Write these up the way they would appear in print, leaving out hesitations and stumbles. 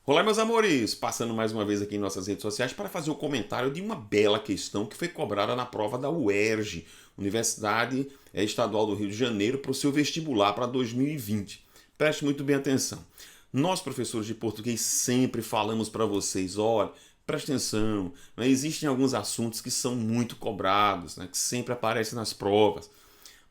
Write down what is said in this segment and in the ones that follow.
Olá, meus amores! Passando mais uma vez aqui em nossas redes sociais para fazer o comentário de uma bela questão que foi cobrada na prova da UERJ, Universidade Estadual do Rio de Janeiro, para o seu vestibular para 2020. Preste muito bem atenção. Nós, professores de português, sempre falamos para vocês, olha, preste atenção, né? Existem alguns assuntos que são muito cobrados, né? Que sempre aparecem nas provas.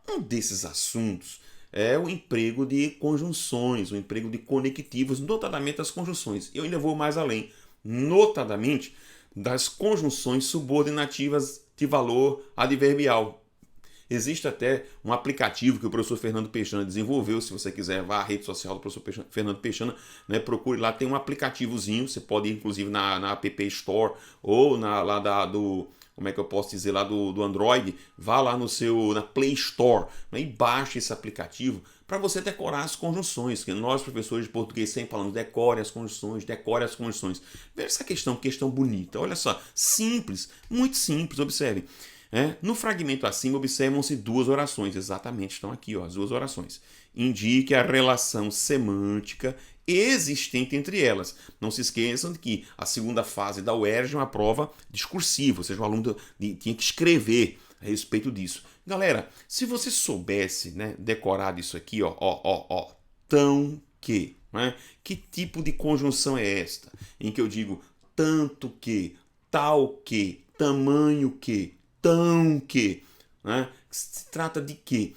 Um desses assuntos é o emprego de conjunções, o emprego de conectivos, notadamente as conjunções. Eu ainda vou mais além, notadamente das conjunções subordinativas de valor adverbial. Existe até um aplicativo que o professor Fernando Peixana desenvolveu. Se você quiser, vá à rede social do professor Fernando Peixana, né, procure lá, tem um aplicativozinho. Você pode ir, inclusive, na App Store ou do. Como é que eu posso dizer lá do Android? Vá lá na Play Store, né, e baixe esse aplicativo para você decorar as conjunções. Que nós, professores de português, sempre falamos: decore as conjunções, decore as conjunções. Veja essa questão bonita. Olha só, simples, muito simples. Observe. No fragmento acima, observam-se duas orações, exatamente, estão aqui, ó, as duas orações. Indique a relação semântica existente entre elas. Não se esqueçam de que a segunda fase da UERJ é uma prova discursiva, ou seja, o aluno tinha que escrever a respeito disso. Galera, se você soubesse, né, decorar isso aqui, tão que, né, que tipo de conjunção é esta? Em que eu digo tanto que, tal que, tamanho que, tão que, né? Se trata de quê?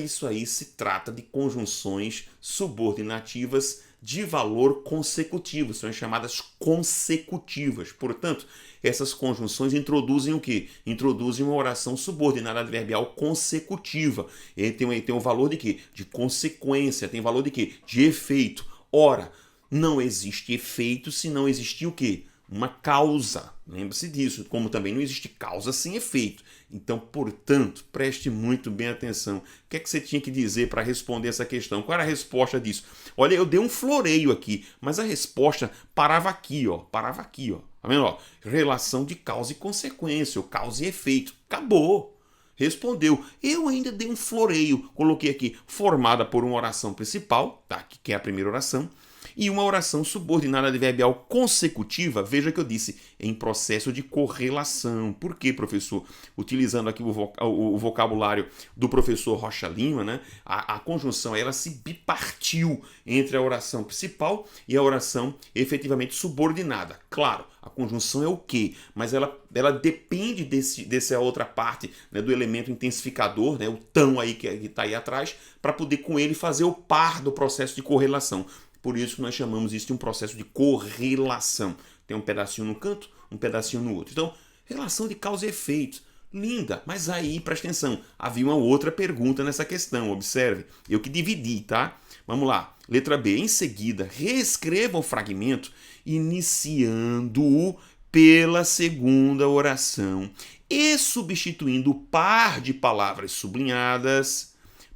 Isso aí se trata de conjunções subordinativas de valor consecutivo, são chamadas consecutivas. Portanto, essas conjunções introduzem o quê? Introduzem uma oração subordinada adverbial consecutiva. Ele tem um valor de quê? De consequência, tem valor de quê? De efeito. Ora, não existe efeito se não existir o quê? Uma causa. Lembre-se disso, como também não existe causa sem efeito. Então, portanto, preste muito bem atenção. O que é que você tinha que dizer para responder essa questão? Qual era a resposta disso? Olha, eu dei um floreio aqui, mas a resposta parava aqui, ó. Parava aqui, ó. Tá vendo? Ó? Relação de causa e consequência, ou causa e efeito. Acabou. Respondeu. Eu ainda dei um floreio. Coloquei aqui, formada por uma oração principal, tá? Que é a primeira oração, e uma oração subordinada adverbial consecutiva, veja que eu disse, em processo de correlação. Por quê, professor? Utilizando aqui o vocabulário do professor Rocha Lima, né? A conjunção ela se bipartiu entre a oração principal e a oração efetivamente subordinada. Claro, a conjunção é o quê? Mas ela depende dessa outra parte, né, do elemento intensificador, né, o tão aí que está aí atrás, para poder com ele fazer o par do processo de correlação. Por isso que nós chamamos isso de um processo de correlação. Tem um pedacinho num canto, um pedacinho no outro. Então, relação de causa e efeito. Linda, mas aí, presta atenção, havia uma outra pergunta nessa questão, observe. Eu que dividi, tá? Vamos lá. Letra B. Em seguida, reescreva o fragmento iniciando-o pela segunda oração e substituindo o par de palavras sublinhadas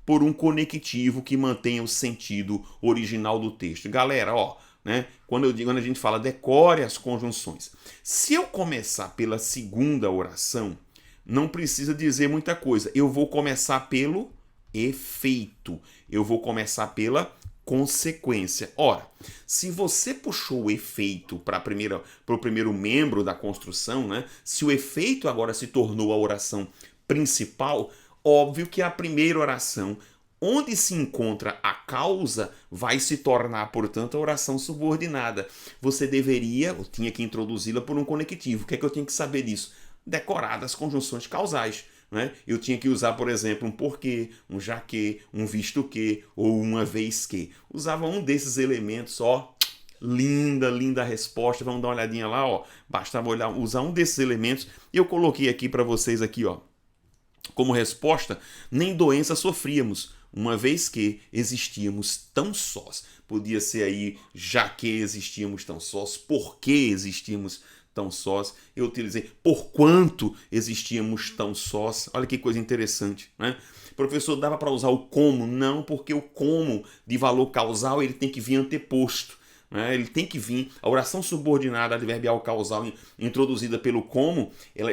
por um conectivo que mantenha o sentido original do texto. Galera, ó, né? Quando a gente fala decore as conjunções. Se eu começar pela segunda oração, não precisa dizer muita coisa. Eu vou começar pelo efeito. Eu vou começar pela consequência. Ora, se você puxou o efeito para o primeiro membro da construção, né? Se o efeito agora se tornou a oração principal, óbvio que a primeira oração, onde se encontra a causa, vai se tornar, portanto, a oração subordinada. Você ou tinha que introduzi-la por um conectivo. O que é que eu tinha que saber disso? Decorar das conjunções causais. Né? Eu tinha que usar, por exemplo, um porquê, um já que, um visto que ou uma vez que. Usava um desses elementos, ó. Linda, linda resposta. Vamos dar uma olhadinha lá, ó. Bastava usar um desses elementos. E eu coloquei aqui para vocês aqui, ó. Como resposta, nem doença sofríamos, uma vez que existíamos tão sós. Podia ser aí, já que existíamos tão sós, por que existíamos tão sós. Eu utilizei por quanto existíamos tão sós. Olha que coisa interessante, né? Professor, dava para usar o como? Não, porque o como de valor causal ele tem que vir anteposto. Ele tem que vir, a oração subordinada adverbial causal introduzida pelo como, ela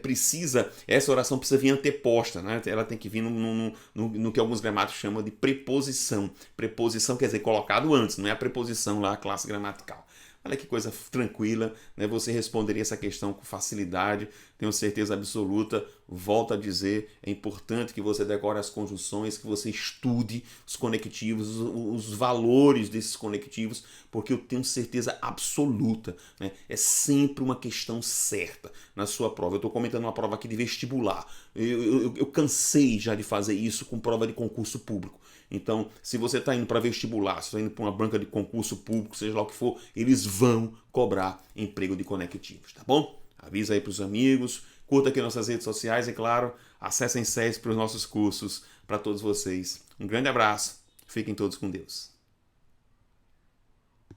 precisa, essa oração precisa vir anteposta, né? Ela tem que vir no que alguns gramáticos chamam de preposição. Preposição quer dizer colocado antes, não é a preposição lá, a classe gramatical. Olha que coisa tranquila, né? Você responderia essa questão com facilidade, tenho certeza absoluta. Volto a dizer, é importante que você decore as conjunções, que você estude os conectivos, os valores desses conectivos, porque eu tenho certeza absoluta, né? É sempre uma questão certa na sua prova. Eu estou comentando uma prova aqui de vestibular. Eu cansei já de fazer isso com prova de concurso público. Então, se você está indo para vestibular, se está indo para uma banca de concurso público, seja lá o que for, eles vão cobrar emprego de conectivos, tá bom? Avisa aí para os amigos, curta aqui nossas redes sociais e, claro, acessem SES para os nossos cursos para todos vocês. Um grande abraço, fiquem todos com Deus.